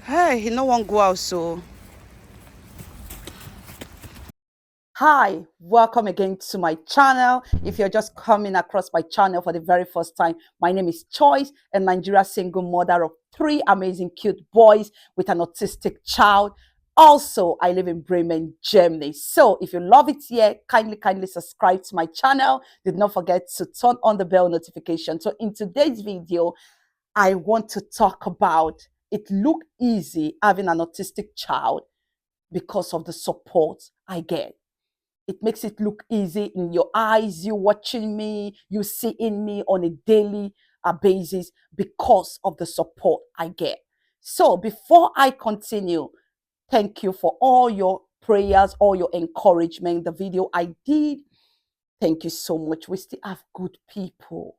Hey, he no one go out so. Hi, welcome again to my channel. If you're just coming across my channel for the very first time, my name is Choice, a Nigeria single mother of three amazing cute boys with an autistic child. Also, I live in Bremen, Germany. So if you love it here, kindly subscribe to my channel. Did not forget to turn on the bell notification. So in today's video, I want to talk about it look easy having an autistic child because of the support I get. It makes it look easy in your eyes, you watching me, you seeing me on a daily basis because of the support I get. So before I continue, thank you for all your prayers, all your encouragement. The video I did, thank you so much. We still have good people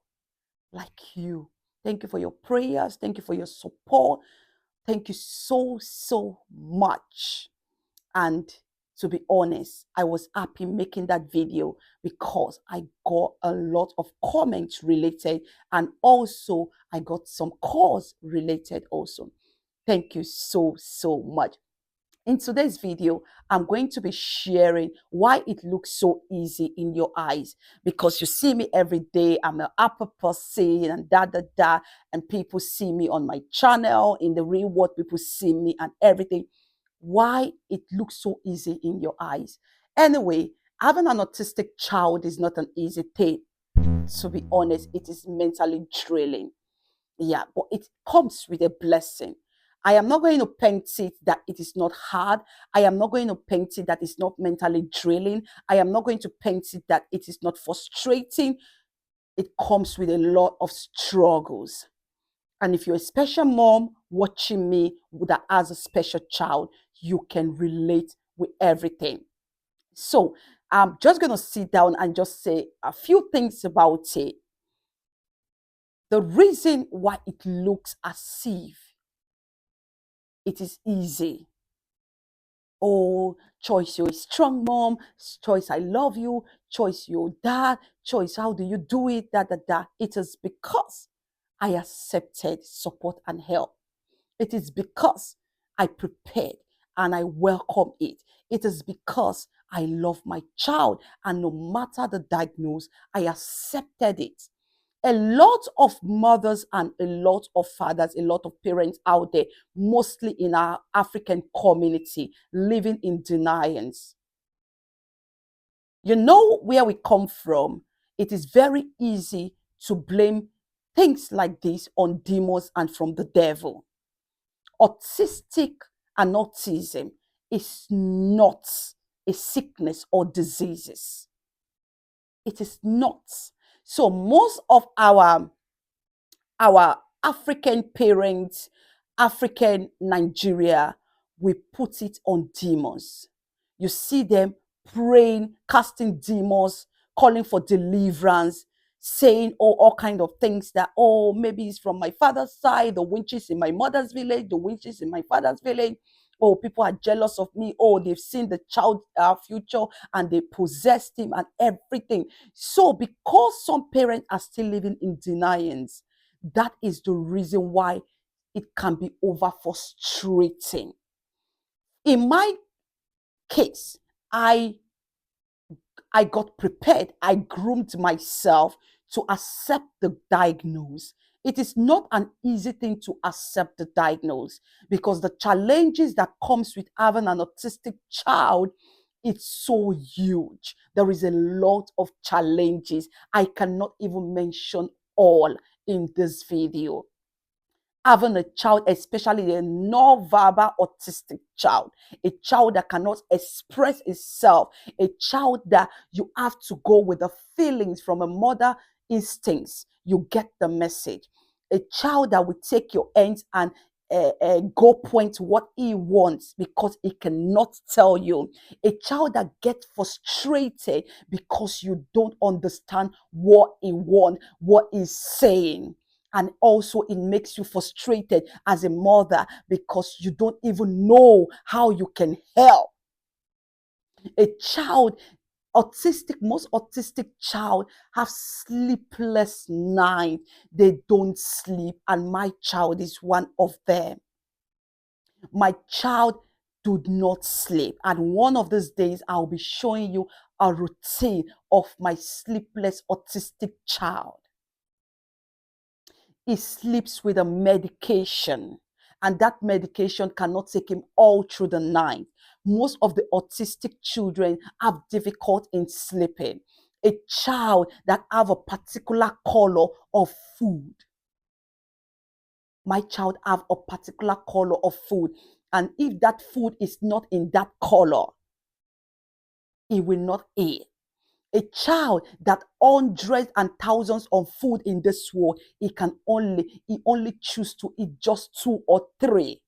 like you. Thank you for your prayers. Thank you for your support. Thank you so much. And to be honest, I was happy making that video because I got a lot of comments related, and also I got some calls related also. Thank you so much. In today's video, I'm going to be sharing why it looks so easy in your eyes, because you see me every day. I'm an upper person and and people see me on my channel. In the real world, people see me and everything. Why it looks so easy in your eyes. Anyway, having an autistic child is not an easy thing. To be honest, it is mentally draining. Yeah, but it comes with a blessing. I am not going to paint it that it is not hard. I am not going to paint it that it's not mentally draining. I am not going to paint it that it is not frustrating. It comes with a lot of struggles. And if you're a special mom watching me that has a special child, you can relate with everything. So I'm just going to sit down and just say a few things about it. The reason why it looks as if it is easy. Oh, Choice, you're a strong mom. Choice, I love you. Choice, your dad. Choice, how do you do it? It is because I accepted support and help. It is because I prepared and I welcome it. It is because I love my child, and no matter the diagnosis, I accepted it. A lot of mothers and a lot of fathers, a lot of parents out there, mostly in our African community, living in deniance. You know where we come from. It is very easy to blame things like this on demons and from the devil. Autistic and autism is not a sickness or diseases. It is not. So most of our African parents, African Nigeria, we put it on demons. You see them praying, casting demons, calling for deliverance, saying all kind of things that, oh, maybe it's from my father's side, the witches in my mother's village, the witches in my father's village. Oh, people are jealous of me. Oh, they've seen the child future and they possessed him and everything. So, because some parents are still living in deniance, that is the reason why it can be over frustrating. In my case, I got prepared. I groomed myself to accept the diagnosis. It is not an easy thing to accept the diagnosis, because the challenges that comes with having an autistic child, it's so huge. There is a lot of challenges. I cannot even mention all in this video. Having a child, especially a non-verbal autistic child, a child that cannot express itself, a child that you have to go with the feelings from a mother instincts, you get the message. A child that will take your hands and go point what he wants because he cannot tell you. A child that gets frustrated because you don't understand what he wants, what he's saying. And also it makes you frustrated as a mother because you don't even know how you can help a child. Most autistic child have sleepless night. They don't sleep, and my child is one of them. My child do not sleep. And one of these days, I'll be showing you a routine of my sleepless autistic child. He sleeps with a medication, and that medication cannot take him all through the night. Most of the autistic children have difficulty in sleeping. A child that have a particular color of food. My child have a particular color of food, and if that food is not in that color, he will not eat. A child that hundreds and thousands of food in this world, he only choose to eat just two or three,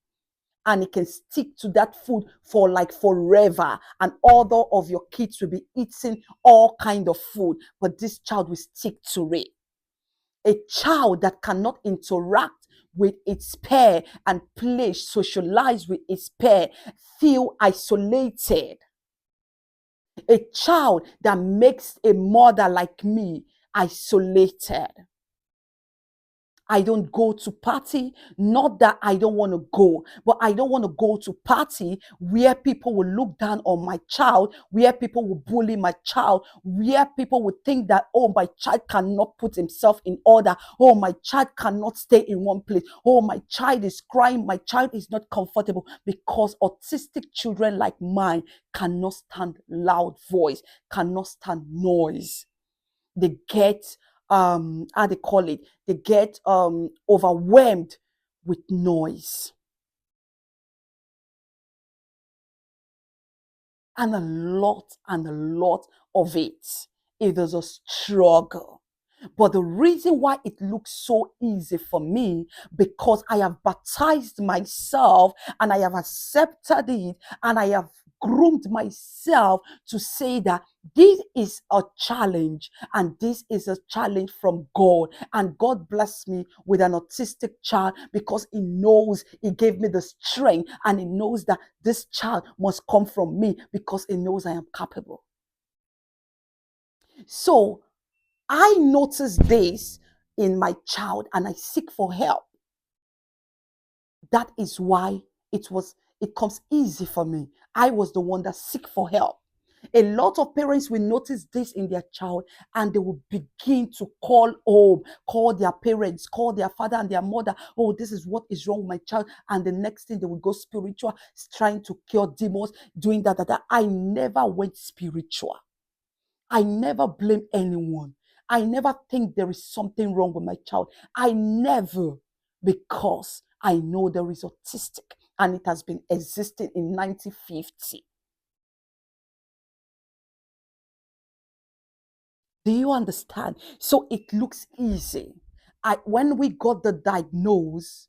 and he can stick to that food for like forever, and all of your kids will be eating all kind of food, but this child will stick to it. A child that cannot interact with its peer and play, socialize with its peer, feel isolated. A child that makes a mother like me isolated. I don't go to party, not that I don't want to go, but I don't want to go to party where people will look down on my child, where people will bully my child, where people will think that, oh, my child cannot put himself in order, oh, my child cannot stay in one place, oh, my child is crying, my child is not comfortable, because autistic children like mine cannot stand loud voice, cannot stand noise. They get how they call it, they get overwhelmed with noise, and a lot of it is a struggle. But the reason why it looks so easy for me, because I have baptized myself and I have accepted it, and I have groomed myself to say that this is a challenge, and this is a challenge from God. And God blessed me with an autistic child, because He knows He gave me the strength, and He knows that this child must come from me, because He knows I am capable. So I notice this in my child, and I seek for help. That is why it comes easy for me. I was the one that seek for help. A lot of parents will notice this in their child, and they will begin to call home, call their parents, call their father and their mother. Oh, this is what is wrong with my child. And the next thing, they will go spiritual, trying to cure demons, doing that. I never went spiritual. I never blame anyone. I never think there is something wrong with my child. I never, because I know there is autistic, and it has been existing in 1950. Do you understand? So it looks easy. When we got the diagnosis,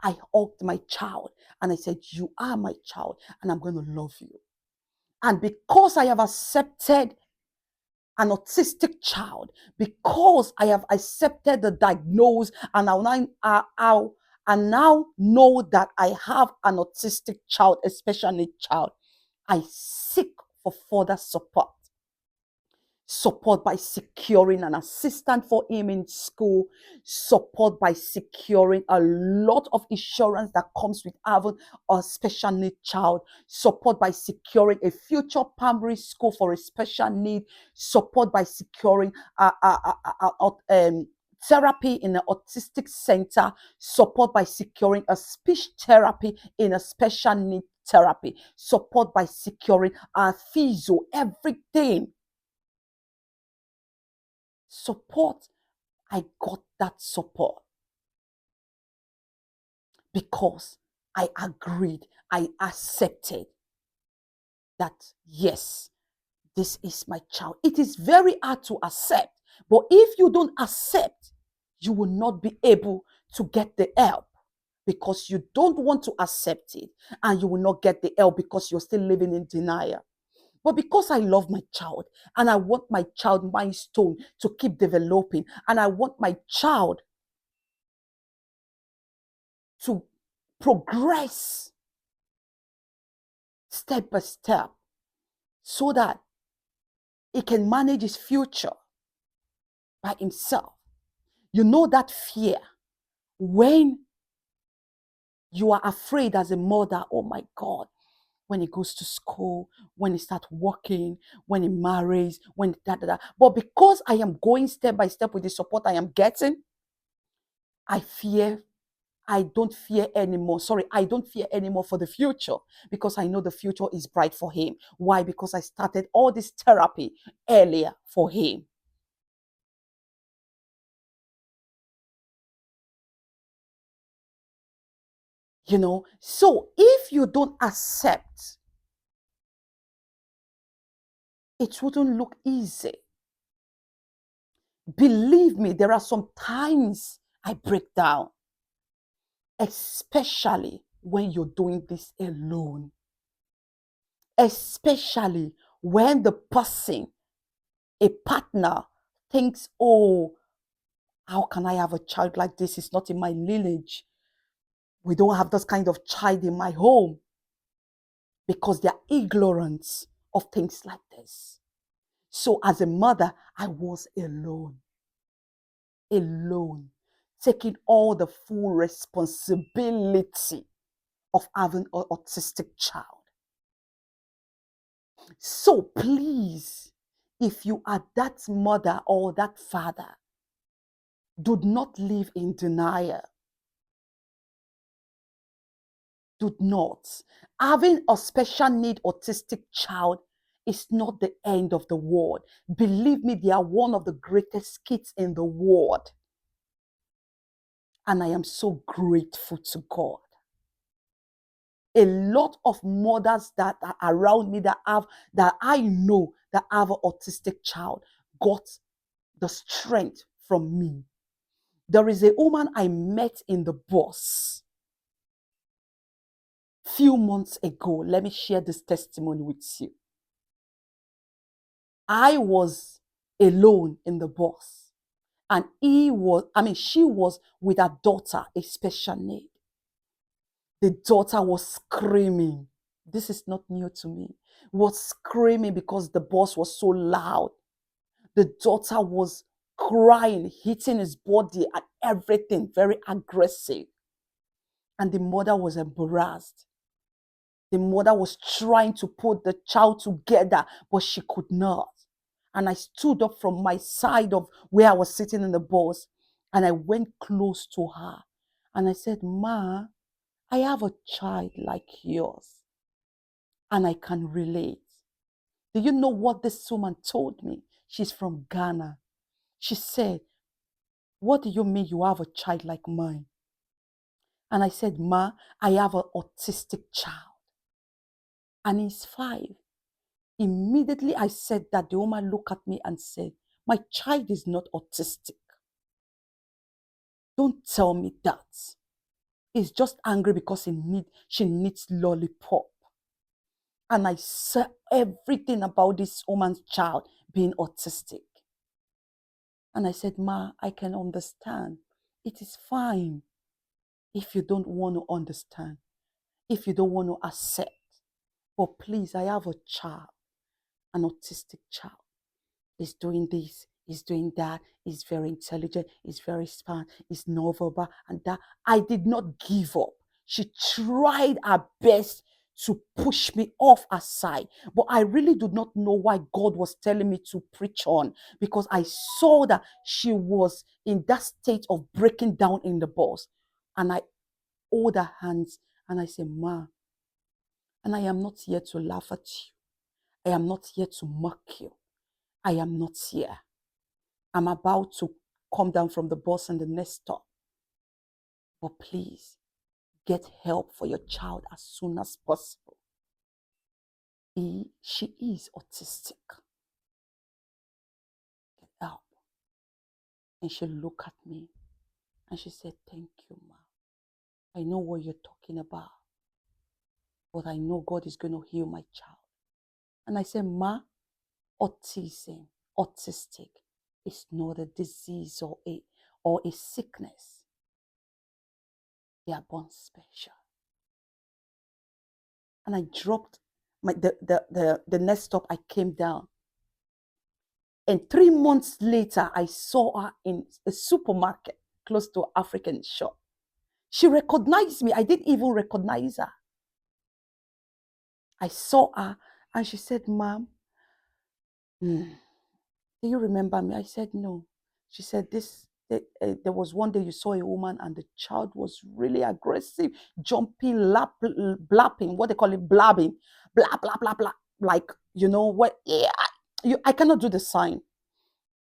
I hugged my child and I said, "You are my child, and I'm going to love you." And because I have accepted an autistic child, because I have accepted the diagnosis, and I now know that I have an autistic child, a special need child, I seek for further support by securing an assistant for him in school, support by securing a lot of insurance that comes with having a special need child, support by securing a future primary school for a special need, support by securing therapy in an autistic center, support by securing a speech therapy in a special need therapy, support by securing a physio, everything. Support, I got that support because I agreed, I accepted that, yes, this is my child. It is very hard to accept, but if you don't accept, you will not be able to get the help, because you don't want to accept it, and you will not get the help because you're still living in denial. But because I love my child, and I want my child milestone to keep developing, and I want my child to progress step by step, so that he can manage his future by himself. You know that fear when You are afraid as a mother, oh my God, when he goes to school, when he starts working, when he marries, when da da da. But because I am going step by step with the support I am getting, I fear. I don't fear anymore. Sorry, I don't fear anymore for the future because I know the future is bright for him. Why? Because I started all this therapy earlier for him. You know, so if you don't accept, it wouldn't look easy. Believe me, there are some times I break down, especially when you're doing this alone, especially when the person, a partner, thinks, oh, how can I have a child like this? It's not in my lineage. We don't have this kind of child in my home because they're ignorant of things like this. So as a mother, I was alone, taking all the full responsibility of having an autistic child. So please, if you are that mother or that father, do not live in denial. Do not. Having a special need autistic child is not the end of the world. Believe me, they are one of the greatest kids in the world. And I am so grateful to God. A lot of mothers that are around me that I know that have an autistic child got the strength from me. There is a woman I met in the bus few months ago. Let me share this testimony with you. I was alone in the bus, and she was with her daughter, a special need. The daughter was screaming. This is not new to me. Was screaming because the bus was so loud. The daughter was crying, hitting his body and everything, very aggressive. And the mother was embarrassed. The mother was trying to put the child together, but she could not. And I stood up from my side of where I was sitting in the bus, and I went close to her. And I said, Ma, I have a child like yours, and I can relate. Do you know what this woman told me? She's from Ghana. She said, what do you mean you have a child like mine? And I said, Ma, I have an autistic child, and he's 5. Immediately I said that, the woman looked at me and said, my child is not autistic. Don't tell me that. He's just angry because she needs lollipop. And I said everything about this woman's child being autistic. And I said, Ma, I can understand. It is fine if you don't want to understand, if you don't want to accept. But please, I have a child, an autistic child. He's doing this, he's doing that, he's very intelligent, he's very smart, he's nonverbal, and that. I did not give up. She tried her best to push me off her side, but I really did not know why God was telling me to preach on, because I saw that she was in that state of breaking down in the bus. And I hold her hands and I said, Ma, and I am not here to laugh at you. I am not here to mock you. I am not here. I'm about to come down from the bus and the next stop. But please, get help for your child as soon as possible. She is autistic. Get help. And she looked at me and she said, thank you, Ma. I know what you're talking about, but I know God is going to heal my child. And I said, Ma, autistic is not a disease or a sickness. They are born special. And I dropped the next stop. I came down. And 3 months later, I saw her in a supermarket close to an African shop. She recognized me. I didn't even recognize her. I saw her and she said, Ma'am, do you remember me? I said, no. She said, there was one day you saw a woman and the child was really aggressive, jumping, blapping, what they call it, blabbing, blah, blah, blah, blah. Like, what? Yeah, I cannot do the sign.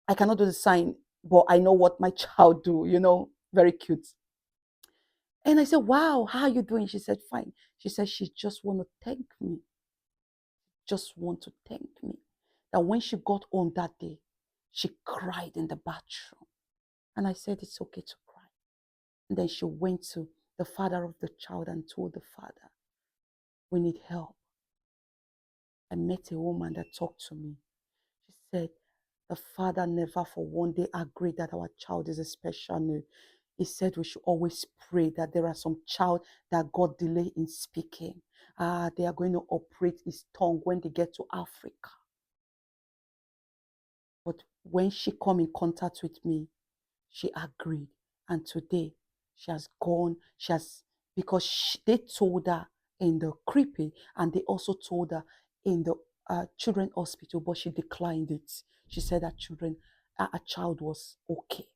I cannot do the sign, but I know what my child do, very cute. And I said, wow, how are you doing? She said, fine. She said, she just want to thank me. Just want to thank me. That when she got home that day, she cried in the bathroom. And I said, it's okay to cry. And then she went to the father of the child and told the father, we need help. I met a woman that talked to me. She said, the father never for one day agreed that our child is a special need. He said we should always pray that there are some child that God delay in speaking. They are going to operate his tongue when they get to Africa. But when she come in contact with me, she agreed. And today, she has gone. Because they told her in the creepy, and they also told her in the children hospital, but she declined it. She said that a child was okay.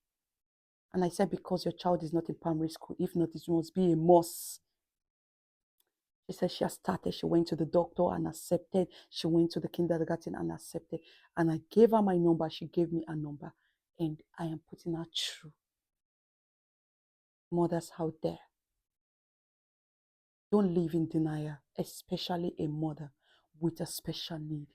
And I said, because your child is not in primary school, if not, it must be a must. She said she has started. She went to the doctor and accepted. She went to the kindergarten and accepted. And I gave her my number. She gave me a number. And I am putting her through. Mothers out there, don't live in denial, especially a mother with a special need.